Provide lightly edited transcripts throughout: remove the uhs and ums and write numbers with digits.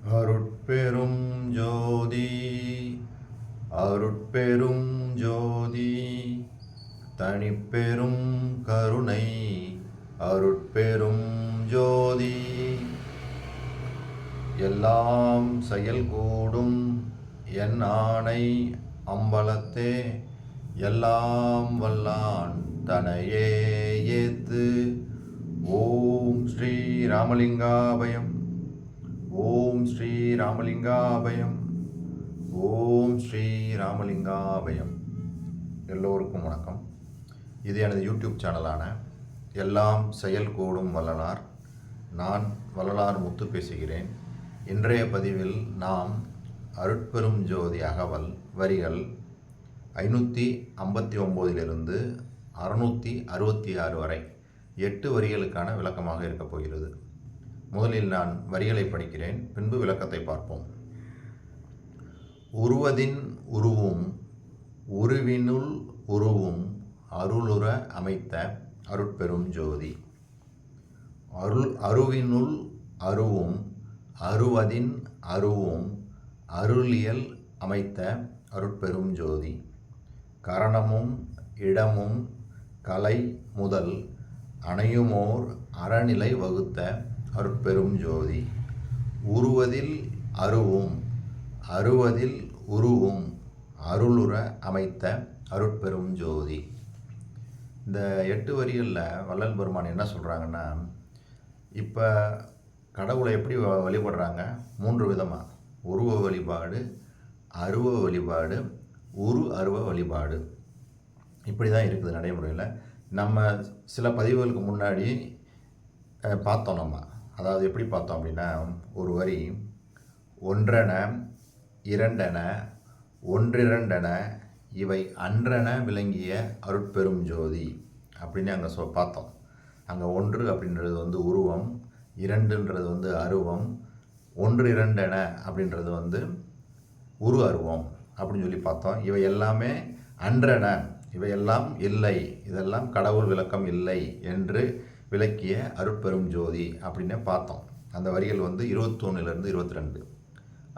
அருட்பெரும் ஜோதி அருட்பெரும் ஜோதி தனிப்பெரும் கருணை அருட்பெரும் ஜோதி எல்லாம் செயல்கூடும் என் ஆணை அம்பலத்தே எல்லாம் வல்லான் தனையே ஏத்து. ஓம் ஸ்ரீ ராமலிங்காபயம். ஓம் ஸ்ரீ ராமலிங்காபயம். ஓம் ஸ்ரீ ராமலிங்காபயம். எல்லோருக்கும் வணக்கம். இது எனது யூடியூப் சேனலான எல்லாம் செயல் கூடும் வள்ளலார். நான் வள்ளலார் முத்து பேசுகிறேன். இன்றைய பதிவில் நாம் அருட்பெரும் ஜோதி அகவல் வரிகள் 559 666 வரை 8 வரிகளுக்கான விளக்கமாக இருக்கப் போகிறது. முதலில் நான் வரிகளை படிக்கிறேன், பின்பு விளக்கத்தை பார்ப்போம். உருவதின் உருவும் உருவினுள் உருவும் அருளுற அமைத்த அருட்பெரும் ஜோதி. அருவினுள் அருவும் அருவதின் அருவும் அருளியல் அமைத்த அருட்பெரும் ஜோதி. கரணமும் இடமும் கலை முதல் அணையுமோர் அறநிலை வகுத்த அருட்பெரும் ஜோதி. உருவதில் அருவும் அருவதில் உருவும் அருளுற அமைத்த அருட்பெரும் ஜோதி. இந்த 8 வரிகளில் வள்ளல் பெருமான் என்ன சொல்கிறாங்கன்னா, இப்போ கடவுளை எப்படி வழிபடுறாங்க? 3 விதமாக: உருவ வழிபாடு, அருவ வழிபாடு, அருவ வழிபாடு. இப்படி தான் இருக்குது நடைமுறையில். நம்ம சில பதிவுகளுக்கு முன்னாடி பார்த்தோம். நம்ம அதாவது எப்படி பார்த்தோம் அப்படின்னா, ஒரு வரி ஒன்றென இரண்டென ஒன்றிரண்டென இவை அன்றென விளங்கிய அருட்பெரும் ஜோதி அப்படின்னு அங்கே பார்த்தோம். அங்கே ஒன்று அப்படின்றது உருவம், இரண்டுன்றது அருவம், ஒன்று இரண்டென அப்படின்றது அருவம் அப்படின்னு சொல்லி பார்த்தோம். இவை எல்லாமே அன்றென, இவையெல்லாம் இல்லை, இதெல்லாம் கடவுள் விளக்கம் இல்லை என்று விளக்கிய அருட்பெரும் ஜோதி அப்படின்னு பார்த்தோம். அந்த வரிகள் 21 22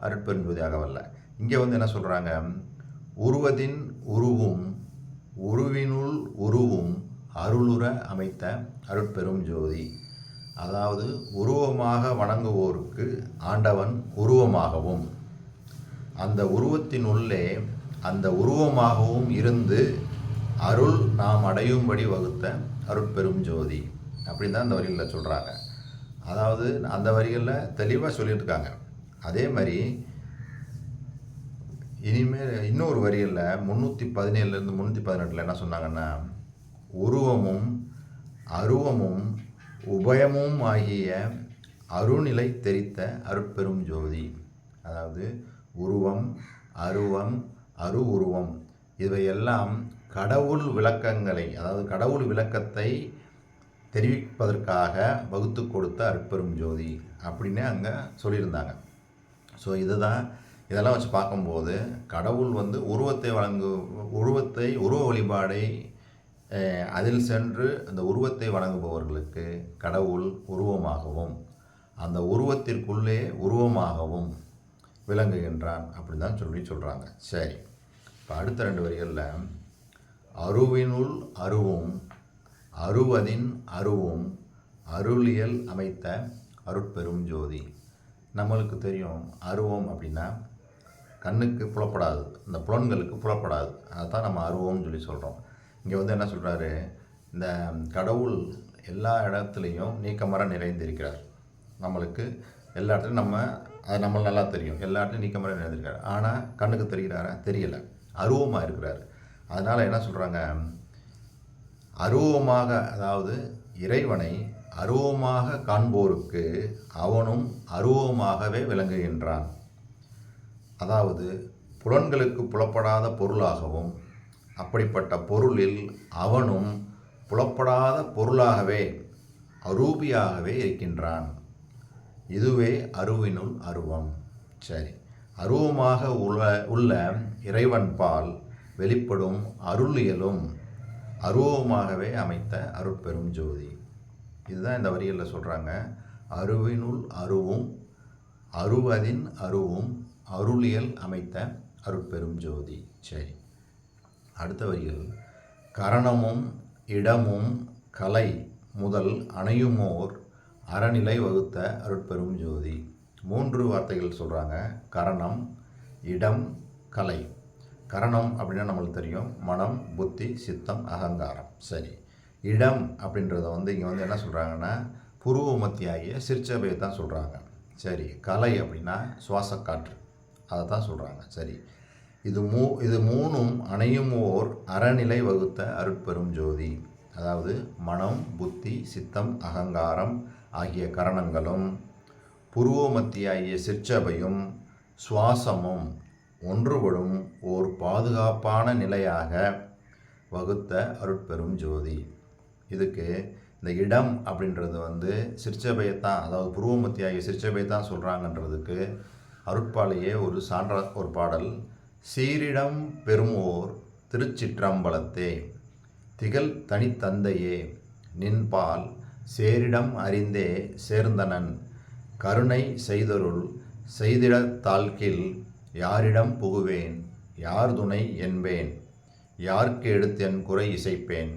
அருட்பெரும் ஜோதி அகவல்ல. இங்கே என்ன சொல்கிறாங்க? உருவதின் உருவும் உருவினுள் உருவும் அருளுற அமைத்த அருட்பெரும் ஜோதி. அதாவது உருவமாக வணங்குவோருக்கு ஆண்டவன் உருவமாகவும், அந்த உருவத்தின் உள்ளே அந்த உருவமாகவும் இருந்து அருள் நாம் அடையும்படி வகுத்த அருட்பெரும் ஜோதி அப்படின்னு தான் அந்த வரிகளில் சொல்கிறாங்க. அதாவது அந்த வரிகளில் தெளிவாக சொல்லியிருக்காங்க. அதே மாதிரி இனிமேல் இன்னொரு வரிகளில் 317 318 என்ன சொன்னாங்கன்னா, உருவமும் அருவமும் உபயமும் ஆகிய அருநிலை தெரித்த அருட்பெரும் ஜோதி. அதாவது உருவம், அருவம், உருவம் இவையெல்லாம் கடவுள் விளக்கங்களை, அதாவது கடவுள் விளக்கத்தை தெரிவிப்பதற்காக வகுத்து கொடுத்த அருட்பெரும் ஜோதி அப்படின்னு அங்கே சொல்லியிருந்தாங்க. ஸோ இதெல்லாம் வச்சு பார்க்கும்போது கடவுள் உருவ வழிபாடை அதில் சென்று அந்த உருவத்தை வணங்குபவர்களுக்கு கடவுள் உருவமாகவும் அந்த உருவத்திற்குள்ளே உருவமாகவும் விளங்குகின்றான் அப்படின்னு தான் சொல்கிறாங்க. சரி, இப்போ அடுத்த 2 வரிகளில் அருவினுள் அருவும் அருவதின் அருவும் அருளியல் அமைத்த அருட்பெரும் ஜோதி. நம்மளுக்கு தெரியும், அருவம் அப்படின்னா கண்ணுக்கு புலப்படாது, இந்த புலன்களுக்கு புலப்படாது. அதுதான் நம்ம அருவம்னு சொல்லி சொல்கிறோம். இங்கே என்ன சொல்கிறாரு? இந்த கடவுள் எல்லா இடத்துலையும் நீக்கமர நிறைந்திருக்கிறார். நம்மளுக்கு எல்லா இடத்துலையும் அது நம்மளுக்கு நல்லா தெரியும், எல்லா இடத்துலையும் நீக்கமர நிறைந்திருக்கார். ஆனால் கண்ணுக்கு தெரிகிறாரா? தெரியலை, அருவமாக இருக்கிறார். அதனால் என்ன சொல்கிறாங்க? அருவமாக, அதாவது இறைவனை அருவமாக காண்போருக்கு அவனும் அருவமாகவே விளங்குகின்றான். அதாவது புலன்களுக்கு புலப்படாத பொருளாகவும், அப்படிப்பட்ட பொருளில் அவனும் புலப்படாத பொருளாகவே அரூபியாகவே இருக்கின்றான். இதுவே அருவினுள் அருவம். சரி, அருவமாக உள்ள இறைவன் பால் வெளிப்படும் அருளியலும் அருவமாகவே அமைத்த அருட்பெரும் ஜோதி. இதுதான் இந்த வரிகளில் சொல்கிறாங்க. அருவினுள் அருவும் அருவதின் அருவும் அருளியல் அமைத்த அருட்பெரும் ஜோதி. சரி, அடுத்த வரிகள். கரணமும் இடமும் கலை முதல் அணையுமோர் அறநிலை வகுத்த அருட்பெரும் ஜோதி. 3 வார்த்தைகள் சொல்கிறாங்க. கரணம், இடம், கலை. கரணம் அப்படின்னா நம்மளுக்கு தெரியும், மனம், புத்தி, சித்தம், அகங்காரம். சரி, இடம் அப்படின்றத இங்கே என்ன சொல்கிறாங்கன்னா புருவ மத்தியாகிய சிற்சபையை தான் சொல்கிறாங்க. சரி, கலை அப்படின்னா சுவாசக்காற்று, அதை தான் சொல்கிறாங்க. சரி, இது மூணும் அணையும் ஓர் அறநிலை வகுத்த அருட்பெரும் ஜோதி. அதாவது மனம், புத்தி, சித்தம், அகங்காரம் ஆகிய கரணங்களும் புருவ மத்தியாகிய சிற்சபையும் சுவாசமும் ஒன்றுபடும் ஓர் பாதுகாப்பான நிலையாக வகுத்த அருட்பெரும் ஜோதி. இதுக்கு இந்த இடம் அப்படின்றது சிற்சபையை தான், அதாவது புருவ மத்தியாகிய சிற்சபையை தான் சொல்கிறாங்கன்றதுக்கு அருட்பாலையே ஒரு பாடல். சீரிடம் பெருமோர் திருச்சிற்றம்பலத்தே திகழ் தனித்தந்தையே நின்பால் சேரிடம் அறிந்தே சேர்ந்தனன் கருணை செய்தருள் செய்திட தாழ்கில் யாரிடம் புகுவேன் யார் துணை என்பேன் யார்க்கு எடுத்தென் குறை இசைப்பேன்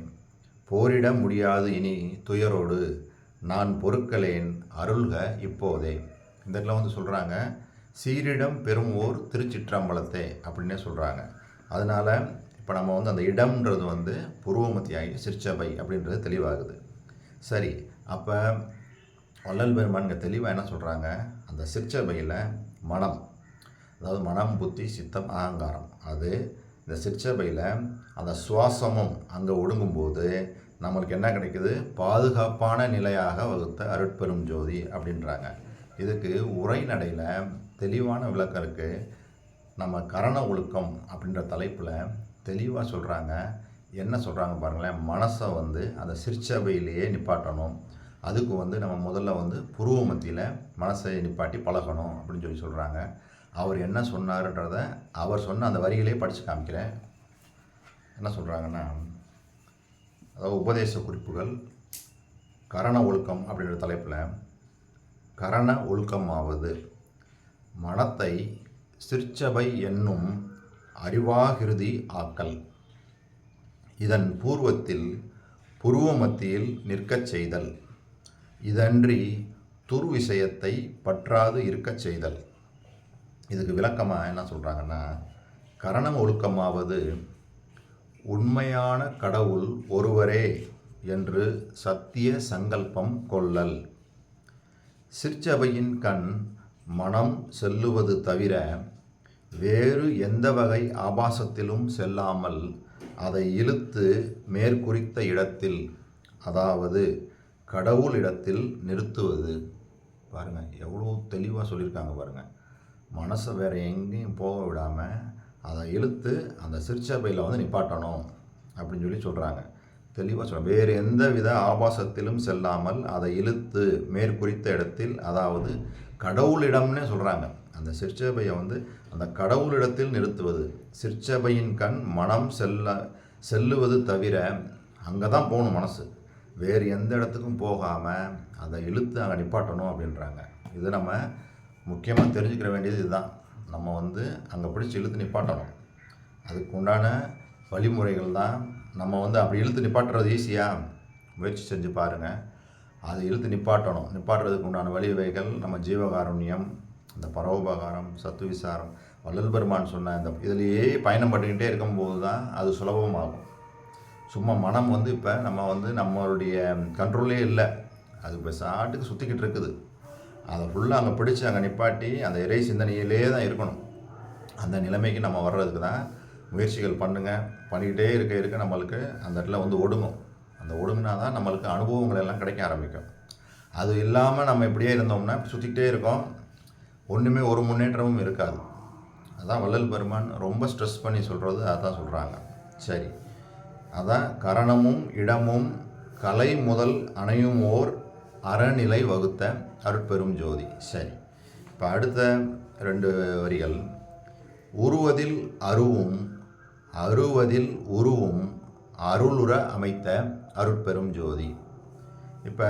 போரிட முடியாது இனி துயரோடு நான் பொறுக்கலேன் அருள்க இப்போதே. இந்த இடத்துல சொல்கிறாங்க சீரிடம் பெருமோர் திருச்சிற்றம்பலத்தே அப்படின்னே சொல்கிறாங்க. அதனால் இப்போ நம்ம அந்த இடம்ன்றது புருவமத்தியாகிய சிற்சபை அப்படின்றது தெளிவாகுது. சரி, அப்போ வள்ளல் பெருமான் தெளிவாக என்ன சொல்கிறாங்க, அந்த சிற்சபையில் மனம், அதாவது மனம், புத்தி, சித்தம், அகங்காரம், அது இந்த சிற்சபையில் அந்த சுவாசமும் அங்கே ஒடுங்கும்போது நம்மளுக்கு என்ன கிடைக்குது, பாதுகாப்பான நிலையாக வகுத்த அருட்பெரும் ஜோதி அப்படின்றாங்க. இதுக்கு உரைநடையில் தெளிவான விளக்கம் இருக்குது. நம்ம கரண ஒழுக்கம் அப்படின்ற தலைப்பில் தெளிவாக சொல்கிறாங்க. என்ன சொல்கிறாங்க பாருங்களேன், மனசை அந்த சிற்சபையிலேயே நிப்பாட்டணும். அதுக்கு நம்ம முதல்ல புருவ மத்தியில் மனசை நிப்பாட்டி பழகணும் அப்படின்னு சொல்கிறாங்க. அவர் என்ன சொன்னார்ன்றதை அவர் சொன்ன அந்த வரிகளே படித்து காமிக்கிறேன். என்ன சொல்கிறாங்கன்னா, அதாவது உபதேச குறிப்புகள் கரண ஒழுக்கம் அப்படின்ற தலைப்பில், கரண ஒழுக்கமாவது மனத்தை சிற்சபை என்னும் அறிவாகிருதி ஆக்கல், இதன் பூர்வத்தில் புருவ மத்தியில் நிற்கச் செய்தல், இதன்றி துர்விஷயத்தை பற்றாது இருக்கச் செய்தல். இதுக்கு விளக்கமாக என்ன சொல்கிறாங்கன்னா, கரண ஒழுக்கமாவது உண்மையான கடவுள் ஒருவரே என்று சத்திய சங்கல்பம் கொள்ளல், சிற்சபையின் கண் மனம் செல்லுவது தவிர வேறு எந்த வகை ஆபாசத்திலும் செல்லாமல் அதை இழுத்து மேற்குறித்த இடத்தில், அதாவது கடவுள் இடத்தில் நிறுத்துவது. பாருங்கள் எவ்வளோ தெளிவாக சொல்லியிருக்காங்க பாருங்கள். மனசை வேறு எங்கேயும் போக விடாமல் அதை இழுத்து அந்த சிற்சபையில் நிப்பாட்டணும் அப்படின்னு சொல்கிறாங்க. தெளிவாக சொல்கிறாங்க. வேறு எந்த வித ஆபாசத்திலும் செல்லாமல் அதை இழுத்து மேற்குறித்த இடத்தில், அதாவது கடவுளிடம்னே சொல்கிறாங்க. அந்த சிற்சபையை அந்த கடவுளிடத்தில் நிறுத்துவது. சிற்சபையின் கண் மனம் செல்லுவது தவிர அங்கே தான் போகணும் மனசு, வேறு எந்த இடத்துக்கும் போகாமல் அதை இழுத்து அங்கே நிப்பாட்டணும் அப்படின்றாங்க. இது நம்ம முக்கியமாக தெரிஞ்சுக்கிற வேண்டியது இதுதான். நம்ம அங்கே பிடிச்சி இழுத்து நிப்பாட்டணும். அதுக்கு உண்டான வழிமுறைகள் தான். நம்ம அப்படி இழுத்து நிப்பாட்டுறது ஈஸியாக, முயற்சி செஞ்சு பாருங்கள். அதை இழுத்து நிப்பாட்டணும். நிப்பாட்டுறதுக்கு உண்டான வழிவகைகள் நம்ம ஜீவகாருண்யம், இந்த பரோபகாரம், சத்துவிசாரம், வள்ளல் பெருமான் சொன்ன இந்த இதிலேயே பயணம் பண்ணிக்கிட்டே இருக்கும்போது தான் அது சுலபமாகும். சும்மா மனம் இப்போ நம்ம நம்மளுடைய கண்ட்ரோலே இல்லை, அது இப்போ சாட்டுக்கு சுற்றிக்கிட்டு இருக்குது. அதை ஃபுல்லாக அங்கே பிடிச்சி அங்கே நிப்பாட்டி அந்த இறை சிந்தனையிலே தான் இருக்கணும். அந்த நிலைமைக்கு நம்ம வர்றதுக்கு தான் முயற்சிகள் பண்ணுங்கள். பண்ணிக்கிட்டே இருக்க நம்மளுக்கு அந்த இடத்துல ஒடுங்கும். அந்த ஒடுங்கினா தான் நம்மளுக்கு அனுபவங்கள் எல்லாம் கிடைக்க ஆரம்பிக்கும். அது இல்லாமல் நம்ம இப்படியே இருந்தோம்னா சுற்றிக்கிட்டே இருக்கோம், ஒன்றுமே ஒரு முன்னேற்றமும் இருக்காது. அதான் வள்ளல் பெருமான் ரொம்ப ஸ்ட்ரெஸ் பண்ணி சொல்கிறது அதான் சொல்கிறாங்க. சரி, அதான் கரணமும் இடமும் கலை முதல் அணையும் ஓர் அறநிலை வகுத்த அருட்பெரும் ஜோதி. சரி, இப்போ அடுத்த 2 வரிகள். உருவதில் அருவும் அருவதில் உருவும் அருளுற அமைத்த அருட்பெரும் ஜோதி. இப்போ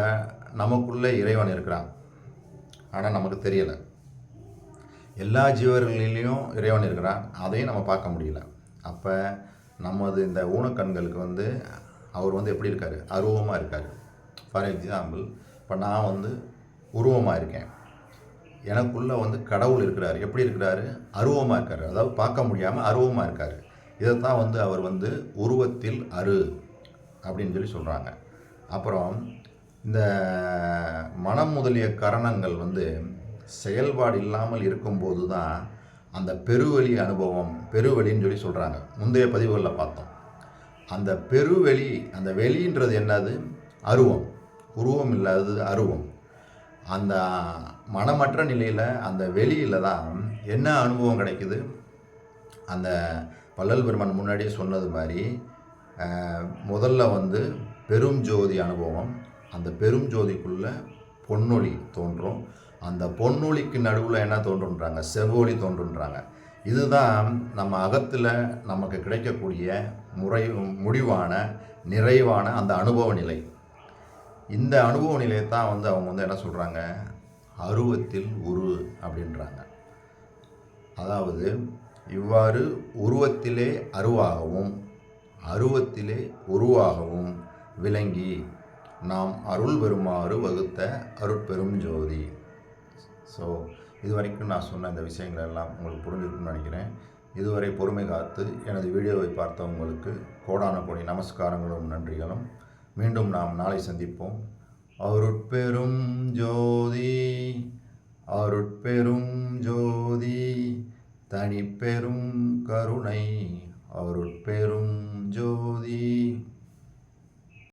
நமக்குள்ளே இறைவன் இருக்கிறான், ஆனால் நமக்கு தெரியலை. எல்லா ஜீவர்களிலையும் இறைவன் இருக்கிறான், அதையும் நம்ம பார்க்க முடியல. அப்போ நமது இந்த ஊனக்கண்களுக்கு வந்து அவர் வந்து எப்படி இருக்கார், அருவமாக இருக்கார். ஃபார் எக்ஸாம்பிள், இப்போ நான் வந்து உருவமாக இருக்கேன், எனக்குள்ளே வந்து கடவுள் இருக்கிறார். எப்படி இருக்கிறாரு, அருவமாக இருக்கார். அதாவது பார்க்க முடியாமல் அருவமாக இருக்கார். இதைத்தான் வந்து அவர் வந்து உருவத்தில் அரு அப்படின்னு சொல்லி சொல்கிறாங்க. அப்புறம் இந்த மனம் முதலிய கரணங்கள் வந்து செயல்பாடு இல்லாமல் இருக்கும்போது தான் அந்த பெருவெளி அனுபவம், பெருவெளின்னு சொல்லி சொல்கிறாங்க. முந்தைய பதிவுகளில் பார்த்தோம். அந்த பெருவெளி, அந்த வெளின்றது என்னது, அருவம். உருவம் இல்லாதது அருவம். அந்த மனமற்ற நிலையில் அந்த வெளியில் தான் என்ன அனுபவம் கிடைக்குது. அந்த வள்ளல் பெருமான் முன்னாடியே சொன்னது மாதிரி முதல்ல வந்து பெரும் ஜோதி அனுபவம். அந்த பெரும் ஜோதிக்குள்ளே பொன்னொளி தோன்றும். அந்த பொன்னொளிக்கு நடுவில் என்ன தோன்றுன்றாங்க, செவ்வொளி தோன்றுன்றாங்க. இதுதான் நம்ம அகத்தில் நமக்கு கிடைக்கக்கூடிய முடிவான நிறைவான அந்த அனுபவ நிலை. இந்த அனுபவ நிலையை தான் வந்து அவங்க வந்து என்ன சொல்கிறாங்க, அருவத்தில் உரு அப்படின்றாங்க. அதாவது இவ்வாறு உருவத்திலே அருவாகவும் அருவத்திலே உருவாகவும் விளங்கி நாம் அருள் பெறுமாறு வகுத்த அருட்பெரும் ஜோதி. ஸோ இது வரைக்கும் நான் சொன்ன இந்த விஷயங்கள் எல்லாம் உங்களுக்கு புரிஞ்சிருக்குன்னு நினைக்கிறேன். இதுவரை பொறுமை காத்து எனது வீடியோவை பார்த்தவங்களுக்கு கோடான கோடி நமஸ்காரங்களும் நன்றிகளும். மீண்டும் நாம் நாளை சந்திப்போம். அருட்பெரும் ஜோதி, அருட்பெரும் ஜோதி, தனிப்பெரும் கருணை, அருட்பெரும் ஜோதி.